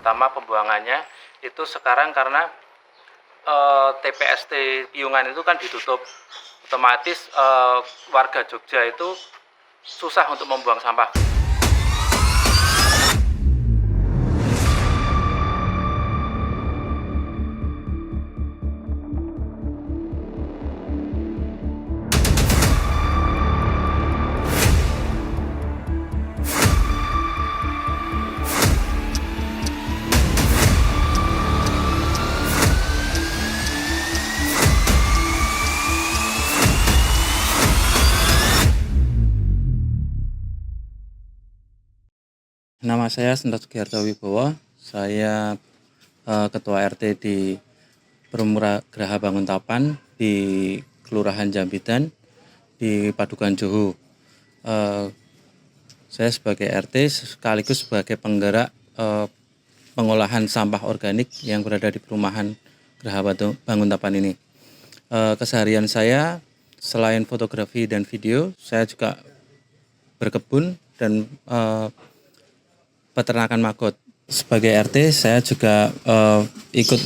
terutama pembuangannya itu sekarang karena TPST Piungan itu kan ditutup, otomatis warga Jogja itu susah untuk membuang sampah. Nama saya Sendra Sugiharto Wibowo, saya Ketua RT di Perumura Geraha Banguntapan di Kelurahan Jambidan di Padukan Joho. Saya sebagai RT sekaligus sebagai penggerak pengolahan sampah organik yang berada di Perumahan Geraha Banguntapan ini. Keseharian saya selain fotografi dan video, saya juga berkebun dan peternakan maggot. Sebagai RT, saya juga ikut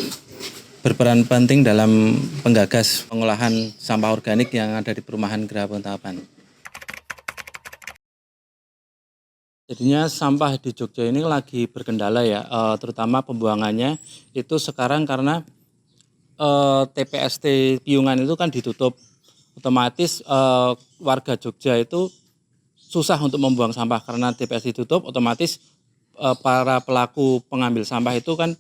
berperan penting dalam penggagas pengolahan sampah organik yang ada di Perumahan Geraha Banguntapan. Jadinya sampah di Jogja ini lagi berkendala ya, terutama pembuangannya itu sekarang karena TPST Piungan itu kan ditutup, otomatis warga Jogja itu susah untuk membuang sampah karena TPST ditutup, otomatis para pelaku pengambil sampah itu kan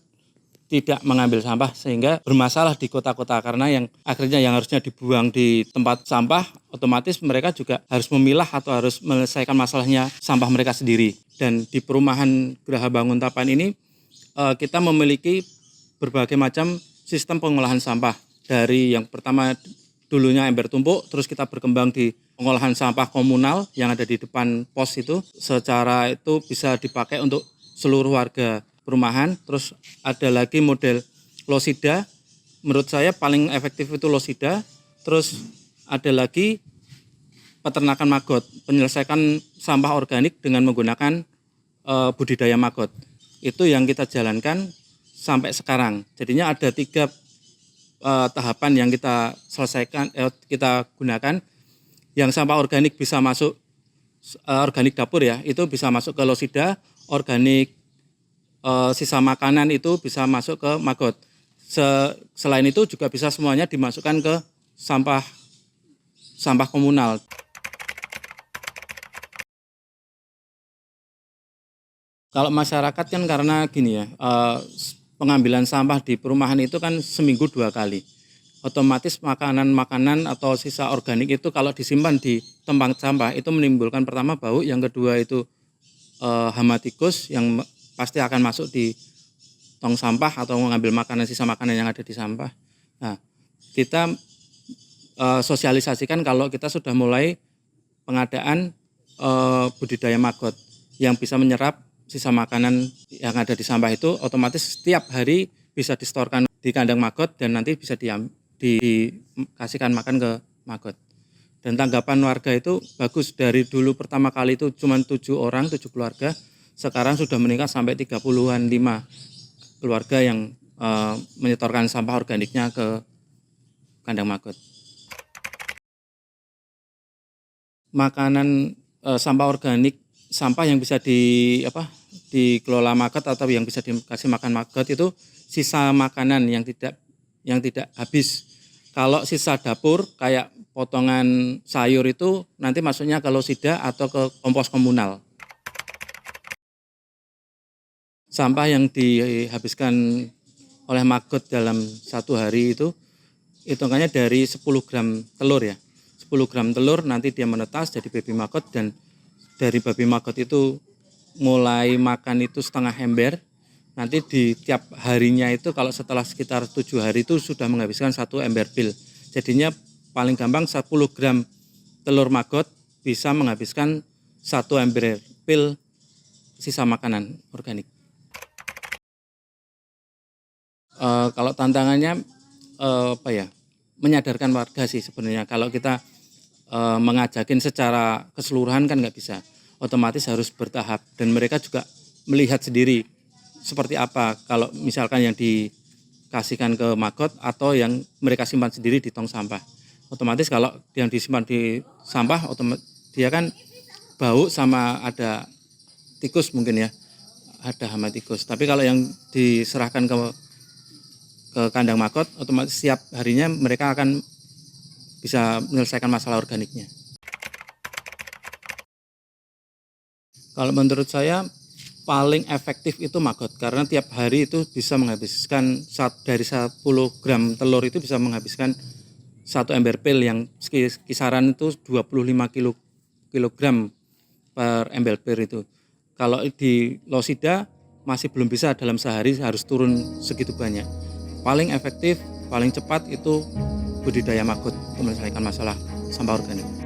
tidak mengambil sampah sehingga bermasalah di kota-kota karena yang akhirnya yang harusnya dibuang di tempat sampah otomatis mereka juga harus memilah atau harus menyelesaikan masalahnya sampah mereka sendiri. Dan di Perumahan Geraha Banguntapan ini kita memiliki berbagai macam sistem pengolahan sampah. Dari yang pertama dulunya ember tumpuk, terus kita berkembang di pengolahan sampah komunal yang ada di depan pos itu. Secara itu bisa dipakai untuk seluruh warga perumahan. Terus ada lagi model losida, menurut saya paling efektif itu losida. Terus ada lagi peternakan maggot, penyelesaian sampah organik dengan menggunakan budidaya maggot. Itu yang kita jalankan sampai sekarang. Jadinya ada 3 tahapan yang kita selesaikan, kita gunakan. Yang sampah organik bisa masuk organik dapur ya, itu bisa masuk ke losida, organik sisa makanan itu bisa masuk ke maggot. Selain itu juga bisa semuanya dimasukkan ke sampah komunal. Kalau masyarakat kan karena gini ya, pengambilan sampah di perumahan itu kan seminggu 2 kali. Otomatis makanan-makanan atau sisa organik itu kalau disimpan di tempat sampah itu menimbulkan pertama bau, yang kedua itu hama tikus yang pasti akan masuk di tong sampah atau mengambil makanan sisa makanan yang ada di sampah. Nah, kita sosialisasikan kalau kita sudah mulai pengadaan budidaya maggot yang bisa menyerap sisa makanan yang ada di sampah itu, otomatis setiap hari bisa distorkan di kandang maggot dan nanti bisa dikasihkan makan ke maggot. Dan tanggapan warga itu bagus, dari dulu pertama kali itu cuma 7 orang, 7 keluarga, sekarang sudah meningkat sampai 35 keluarga yang menyetorkan sampah organiknya ke kandang maggot. Makanan sampah organik, sampah yang bisa dikelola maggot atau yang bisa dikasih makan maggot itu sisa makanan yang tidak habis. Kalau sisa dapur kayak potongan sayur itu nanti masuknya ke losida atau ke kompos komunal. Sampah yang dihabiskan oleh maggot dalam 1 hari itu hitungannya dari 10 gram telur ya. 10 gram telur nanti dia menetas jadi baby maggot, dan dari baby maggot itu mulai makan itu setengah ember. Nanti di tiap harinya itu kalau setelah sekitar 7 hari itu sudah menghabiskan 1 ember pil. Jadinya paling gampang 10 gram telur maggot bisa menghabiskan 1 ember pil sisa makanan organik. Kalau tantangannya menyadarkan warga sih sebenarnya. Kalau kita mengajakin secara keseluruhan kan nggak bisa, otomatis harus bertahap, dan mereka juga melihat sendiri seperti apa kalau misalkan yang dikasihkan ke maggot atau yang mereka simpan sendiri di tong sampah. Otomatis kalau yang disimpan di sampah dia kan bau sama ada tikus mungkin ya, ada hama tikus. Tapi kalau yang diserahkan ke kandang maggot, otomatis setiap harinya mereka akan bisa menyelesaikan masalah organiknya. Kalau menurut saya paling efektif itu maggot, karena tiap hari itu bisa menghabiskan dari 10 gram telur itu bisa menghabiskan 1 ember pil yang kisaran itu 25 kilogram per ember pil itu. Kalau di Losida masih belum bisa dalam sehari harus turun segitu banyak. Paling efektif, paling cepat itu budidaya maggot untuk menyelesaikan masalah sampah organik.